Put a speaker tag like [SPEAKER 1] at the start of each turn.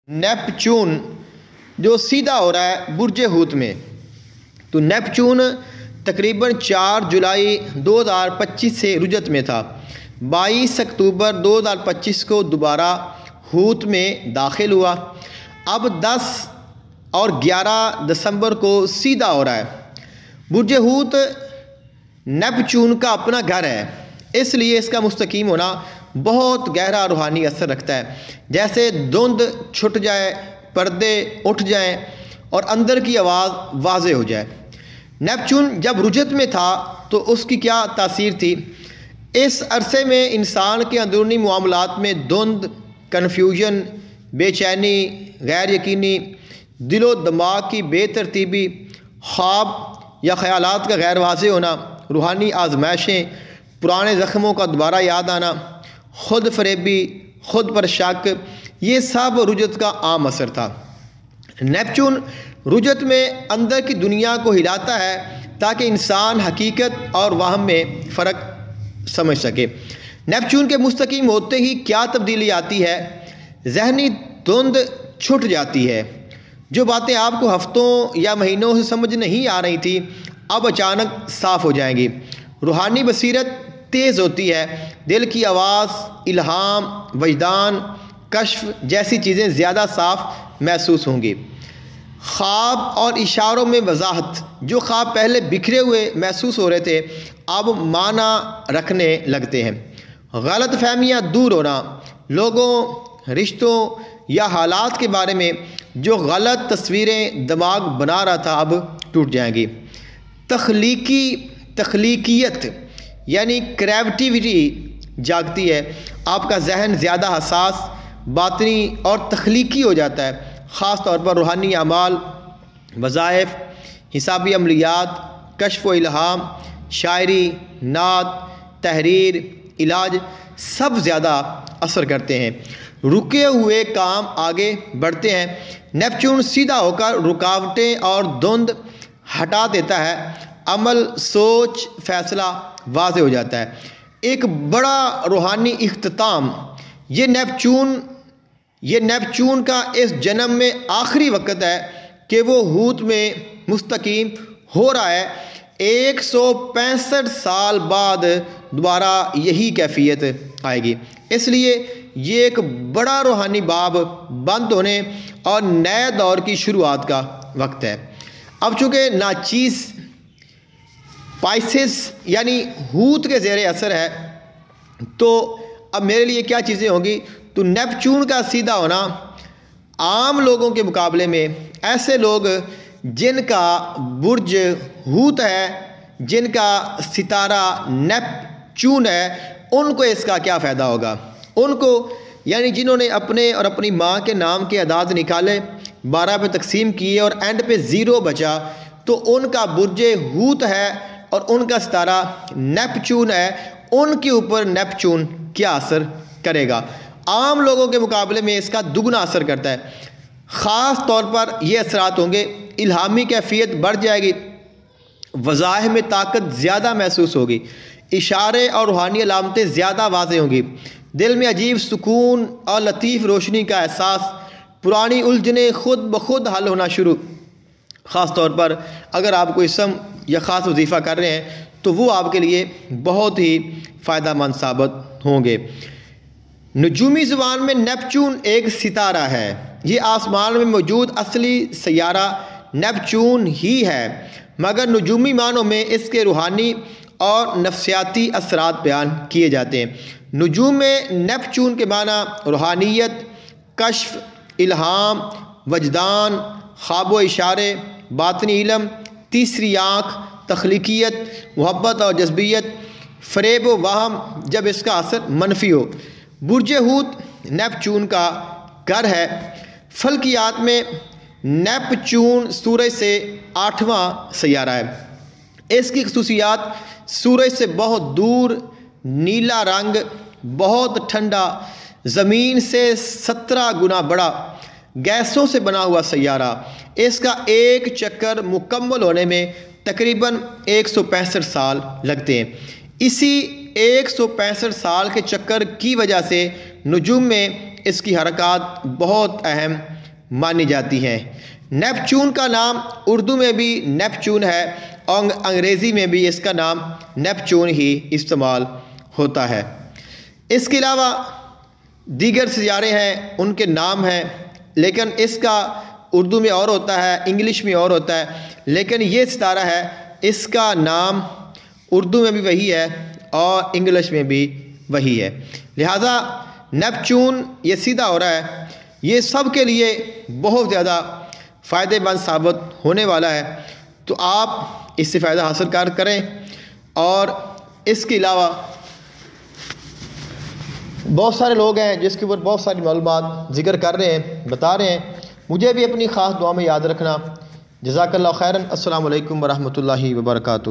[SPEAKER 1] Neptune جو سیدھا ہو رہا ہے برج ہوت میں، تو نیپچون تقریباً 4 جولائی 2025 سے رجت میں تھا۔ 22 اکتوبر 2025 کو دوبارہ ہوت میں داخل ہوا۔ اب 10 اور 11 دسمبر کو سیدھا ہو رہا ہے۔ برج ہوت نیپچون کا اپنا گھر ہے، اس لیے اس کا مستقیم ہونا بہت گہرا روحانی اثر رکھتا ہے۔ جیسے دھند چھٹ جائے، پردے اٹھ جائیں اور اندر کی آواز واضح ہو جائے۔ نیپچون جب رجت میں تھا تو اس کی کیا تاثیر تھی؟ اس عرصے میں انسان کے اندرونی معاملات میں دھند، کنفیوژن، بے چینی، غیر یقینی، دل و دماغ کی بے ترتیبی، خواب یا خیالات کا غیر واضح ہونا، روحانی آزمائشیں، پرانے زخموں کا دوبارہ یاد آنا، خود فریبی، خود پر شک، یہ سب رجت کا عام اثر تھا۔ نیپچون رجت میں اندر کی دنیا کو ہلاتا ہے تاکہ انسان حقیقت اور وہم میں فرق سمجھ سکے۔ نیپچون کے مستقیم ہوتے ہی کیا تبدیلی آتی ہے؟ ذہنی دھند چھٹ جاتی ہے۔ جو باتیں آپ کو ہفتوں یا مہینوں سے سمجھ نہیں آ رہی تھی اب اچانک صاف ہو جائیں گی۔ روحانی بصیرت تیز ہوتی ہے، دل کی آواز، الہام، وجدان، کشف جیسی چیزیں زیادہ صاف محسوس ہوں گی۔ خواب اور اشاروں میں وضاحت، جو خواب پہلے بکھرے ہوئے محسوس ہو رہے تھے اب معنی رکھنے لگتے ہیں۔ غلط فہمیاں دور ہونا، لوگوں، رشتوں یا حالات کے بارے میں جو غلط تصویریں دماغ بنا رہا تھا اب ٹوٹ جائیں گی۔ تخلیقیت یعنی کریٹیوٹی جاگتی ہے، آپ کا ذہن زیادہ حساس، باطنی اور تخلیقی ہو جاتا ہے۔ خاص طور پر روحانی اعمال، وظائف، حسابی عملیات، کشف و الہام، شاعری، نعت، تحریر، علاج سب زیادہ اثر کرتے ہیں۔ رکے ہوئے کام آگے بڑھتے ہیں۔ نیپچون سیدھا ہو کر رکاوٹیں اور دھند ہٹا دیتا ہے، عمل، سوچ، فیصلہ واضح ہو جاتا ہے۔ ایک بڑا روحانی اختتام، یہ نیپچون کا اس جنم میں آخری وقت ہے کہ وہ ہوت میں مستقیم ہو رہا ہے۔ 165 سال بعد دوبارہ یہی کیفیت آئے گی، اس لیے یہ ایک بڑا روحانی باب بند ہونے اور نئے دور کی شروعات کا وقت ہے۔ اب چونکہ ناچیز پائسس یعنی ہوت کے زیر اثر ہے تو اب میرے لیے کیا چیزیں ہوں گی؟ تو نیپچون کا سیدھا ہونا عام لوگوں کے مقابلے میں ایسے لوگ جن کا برج ہوت ہے، جن کا ستارہ نیپچون ہے، ان کو اس کا کیا فائدہ ہوگا؟ ان کو یعنی جنہوں نے اپنے اور اپنی ماں کے نام کے اعداد نکالے، 12 پہ تقسیم کیے اور اینڈ پہ 0 بچا، تو ان کا برج ہوت ہے اور ان کا ستارہ نیپچون ہے۔ ان کے اوپر نیپچون کیا اثر کرے گا؟ عام لوگوں کے مقابلے میں اس کا دگنا اثر کرتا ہے۔ خاص طور پر یہ اثرات ہوں گے، الہامی کیفیت بڑھ جائے گی، وظائف میں طاقت زیادہ محسوس ہوگی، اشارے اور روحانی علامتیں زیادہ واضح ہوں گی، دل میں عجیب سکون اور لطیف روشنی کا احساس، پرانی الجھنیں خود بخود حل ہونا شروع۔ خاص طور پر اگر آپ کوئی اسم یا خاص وظیفہ کر رہے ہیں تو وہ آپ کے لیے بہت ہی فائدہ مند ثابت ہوں گے۔ نجومی زبان میں نیپچون ایک ستارہ ہے، یہ آسمان میں موجود اصلی سیارہ نیپچون ہی ہے، مگر نجومی معنوں میں اس کے روحانی اور نفسیاتی اثرات بیان کیے جاتے ہیں۔ نجوم میں نیپچون کے معنی روحانیت، کشف، الہام، وجدان، خواب و اشارے، باطنی علم، تیسری آنکھ، تخلیقیت، محبت اور جذبیت، فریب و وہم جب اس کا اثر منفی ہو۔ برج ہوت نیپچون کا گھر ہے۔ فلکیات میں نیپچون سورج سے 8واں سیارہ ہے۔ اس کی خصوصیات: سورج سے بہت دور، نیلا رنگ، بہت ٹھنڈا، زمین سے 17 گنا بڑا، گیسوں سے بنا ہوا سیارہ۔ اس کا ایک چکر مکمل ہونے میں تقریباً 165 سال لگتے ہیں۔ اسی 165 سال کے چکر کی وجہ سے نجوم میں اس کی حرکات بہت اہم مانی جاتی ہیں۔ نیپچون کا نام اردو میں بھی نیپچون ہے اور انگریزی میں بھی اس کا نام نیپچون ہی استعمال ہوتا ہے۔ اس کے علاوہ دیگر سیارے ہیں، ان کے نام ہیں، لیکن اس کا اردو میں اور ہوتا ہے، انگلش میں اور ہوتا ہے، لیکن یہ ستارہ ہے اس کا نام اردو میں بھی وہی ہے اور انگلش میں بھی وہی ہے۔ لہذا نیپچون یہ سیدھا ہو رہا ہے، یہ سب کے لیے بہت زیادہ فائدہ مند ثابت ہونے والا ہے، تو آپ اس سے فائدہ حاصل کریں۔ اور اس کے علاوہ بہت سارے لوگ ہیں جس کے اوپر بہت ساری معلومات ذکر کر رہے ہیں، بتا رہے ہیں، مجھے بھی اپنی خاص دعا میں یاد رکھنا۔ جزاک اللہ خیراً۔ السلام علیکم ورحمۃ اللہ وبرکاتہ۔